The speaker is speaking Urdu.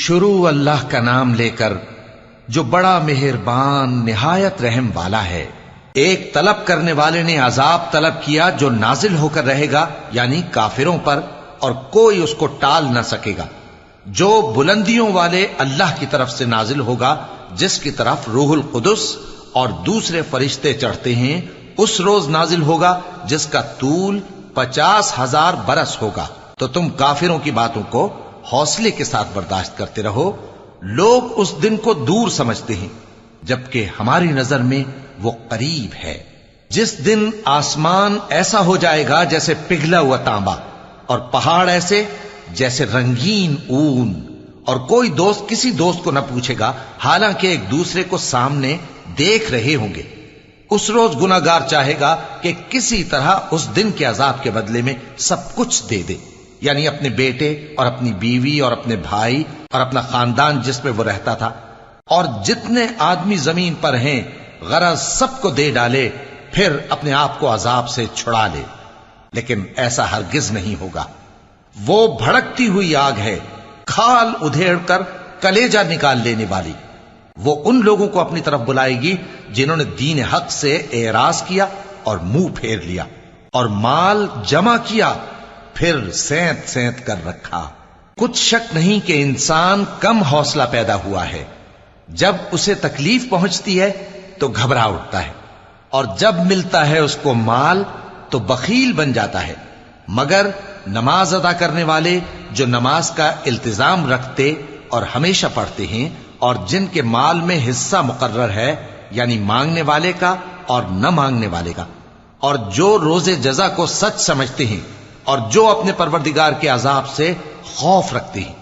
شروع اللہ کا نام لے کر جو بڑا مہربان نہایت رحم والا ہے۔ ایک طلب کرنے والے نے عذاب طلب کیا جو نازل ہو کر رہے گا، یعنی کافروں پر، اور کوئی اس کو ٹال نہ سکے گا۔ جو بلندیوں والے اللہ کی طرف سے نازل ہوگا، جس کی طرف روح القدس اور دوسرے فرشتے چڑھتے ہیں، اس روز نازل ہوگا جس کا طول 50,000 برس ہوگا۔ تو تم کافروں کی باتوں کو حوصلے کے ساتھ برداشت کرتے رہو۔ لوگ اس دن کو دور سمجھتے ہیں، جبکہ ہماری نظر میں وہ قریب ہے۔ جس دن آسمان ایسا ہو جائے گا جیسے پگھلا ہوا تانبا، اور پہاڑ ایسے جیسے رنگین اون، اور کوئی دوست کسی دوست کو نہ پوچھے گا، حالانکہ ایک دوسرے کو سامنے دیکھ رہے ہوں گے۔ اس روز گناہگار چاہے گا کہ کسی طرح اس دن کے عذاب کے بدلے میں سب کچھ دے دے، یعنی اپنے بیٹے اور اپنی بیوی اور اپنے بھائی اور اپنا خاندان جس میں وہ رہتا تھا، اور جتنے آدمی زمین پر ہیں، غرض سب کو دے ڈالے، پھر اپنے آپ کو عذاب سے چھڑا لے۔ لیکن ایسا ہرگز نہیں ہوگا۔ وہ بھڑکتی ہوئی آگ ہے، کھال ادھیڑ کر کلیجہ نکال لینے والی۔ وہ ان لوگوں کو اپنی طرف بلائے گی جنہوں نے دین حق سے اعراض کیا اور منہ پھیر لیا، اور مال جمع کیا پھر سینت سینت کر رکھا۔ کچھ شک نہیں کہ انسان کم حوصلہ پیدا ہوا ہے۔ جب اسے تکلیف پہنچتی ہے تو گھبرا اٹھتا ہے، اور جب ملتا ہے اس کو مال تو بخیل بن جاتا ہے۔ مگر نماز ادا کرنے والے جو نماز کا التزام رکھتے اور ہمیشہ پڑھتے ہیں، اور جن کے مال میں حصہ مقرر ہے، یعنی مانگنے والے کا اور نہ مانگنے والے کا، اور جو روز جزا کو سچ سمجھتے ہیں، اور جو اپنے پروردگار کے عذاب سے خوف رکھتے ہیں،